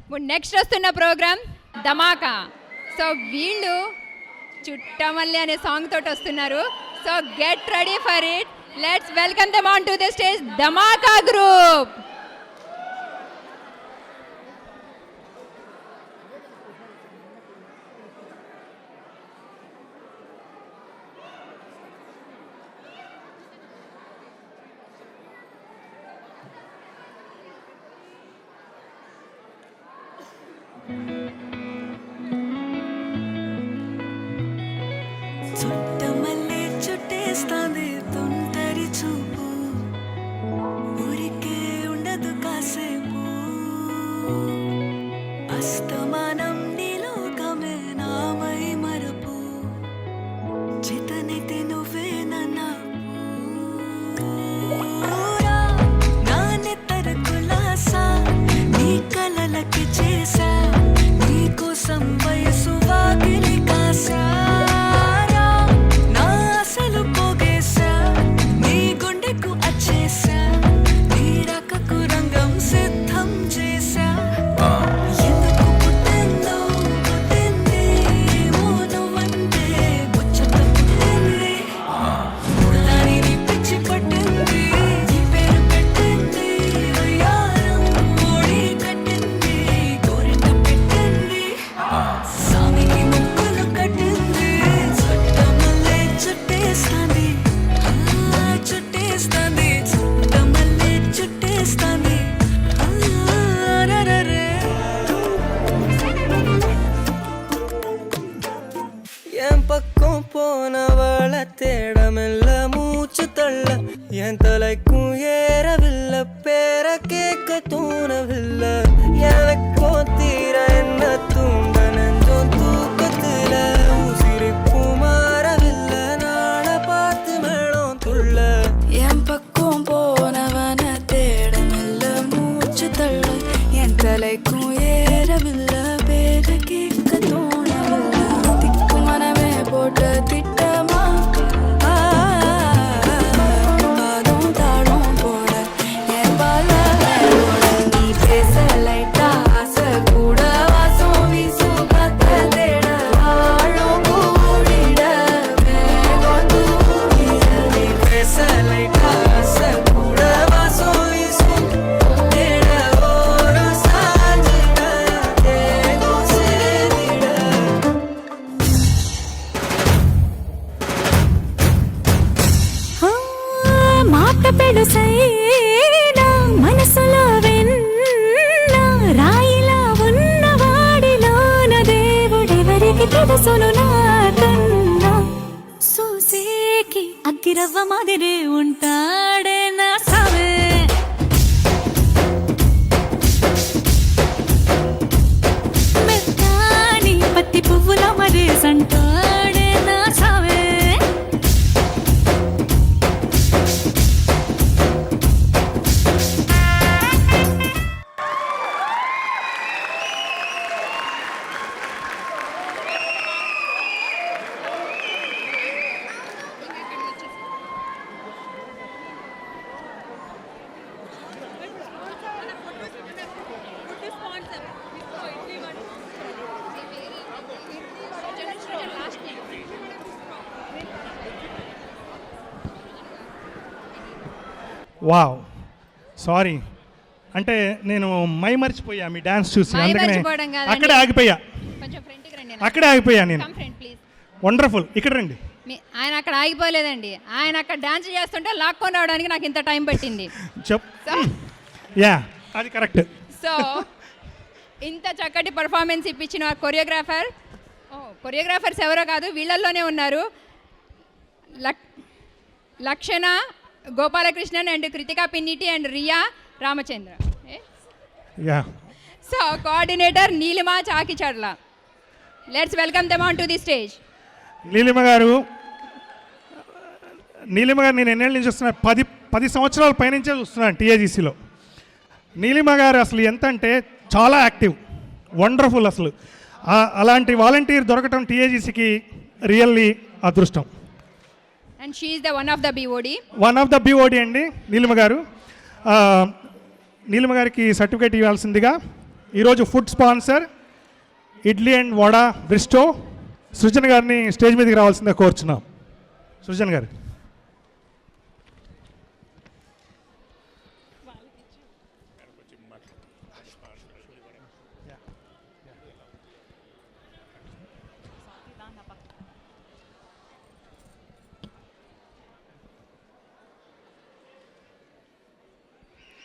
ఇప్పుడు నెక్స్ట్ వస్తున్న ప్రోగ్రామ్ ధమాకా. సో వీళ్ళు చుట్టమల్లి అనే సాంగ్ తోటి వస్తున్నారు. So get ready for it. Let's welcome them on to the stage, Dhamaka group. చుట్టమల్లే చుట్టేస్తాంది తొంటరి చూపు, ఊరికే ఉండదు కాసేపు. అస్తమానం నీలోకమే నామై మరపు, చేతనైతే నువ్వే నన్నా నా నెత్తర కులాసా, నీ కలలకి చేసా, నీ కోసం వయసు వాకిలి కాసా. போனவள தேடமெல்ல மூச்சு தள்ள, என் தலைக்கும் ஏறவில்லை, பேர கேட்க தூணவில்லை. எனக்கோ தீர என்ன தூண்ட நெஞ்சோம் தூக்கத்துல, உசிரிப்பு மாறவில்லை, நாள பார்த்து மேளம் துள்ள. என் பக்கம் போனவன தேடமெல்ல மூச்சு தள்ள, என் தலைக்கும் ஏறவில்லை, பேர கேட்க தூணவில்லை. திக்கு மனமே போட்ட திட்டமா, பாதம் தாளம் போட என் பால நீ பேச லைட்டா ஆசை கூட, வாசம் வீசும் காத்த தேட, ஆழம் கூடிட மேகம் தூக்கிட. நீ பேச லைட்டா ஆசை கூட, வாசம் வீசும் தேட, ஓரம் சாஞ்சிட தேகம் சேரிட. మాట పెడుసైనా మనసులో వెన్న, రాయిలా ఉన్నవాడిలోన దేవుడెవరికి తెలుసును నాకన్నా. సూసేకి అగ్గిరవ్వ మాదిరే ఉంటాడే నా సావే, మెత్తాని పత్తి పువ్వుల మరేసంటాడే నా సావే. వావ్, సారీ, అంటే నేను మర్చిపోయా మీ డాన్స్ చూసి, అందుకనే మర్చిపోవడం కాదండి. అక్కడే ఆగిపోయా, కొంచెం ఫ్రంట్కి రండి. అక్కడే ఆగిపోయా నేను. Come front please. వండర్ఫుల్, ఇక్కడ రండి. ఆయన అక్కడ ఆగిపోలేదండి, ఆయన అక్కడ డాన్స్ చేస్తుంటే లాక్కొని రావడానికి నాకు ఇంత టైం పట్టింది. యా, అది కరెక్ట్. సో ఇంత చక్కటి పర్ఫార్మెన్స్ ఇప్పించిన కొరియోగ్రాఫర్స్ ఎవరో కాదు, వీళ్ళల్లోనే ఉన్నారు. Lakshana Gopalakrishnan and Krithika Pinniti and Riya Ramachandra. Yeah. So coordinator Neelima Chakicherla. Let's welcome them on to the stage. Neelima garu నేను ఎన్నేళ్ళ నుంచి చూస్తున్నా, 10 సంవత్సరాల పైనుంచే చూస్తున్నాను టీఏజీసీలో. నీలిమ గారు అసలు ఎంత అంటే చాలా యాక్టివ్, వండర్ఫుల్. అసలు అలాంటి వాలంటీర్ దొరకటం టీఏజీసీకి రియల్లీ అదృష్టం. And she is the one of the BOD అండి నీలిమ గారు. నీలిమ గారికి సర్టిఫికేట్ ఇవ్వాల్సిందిగా ఈరోజు food sponsor idli and vada Bristow Srujan గారిని స్టేజ్ మీదకి రావాల్సిందే కోరుచున్నాం. సృజన్ గారు.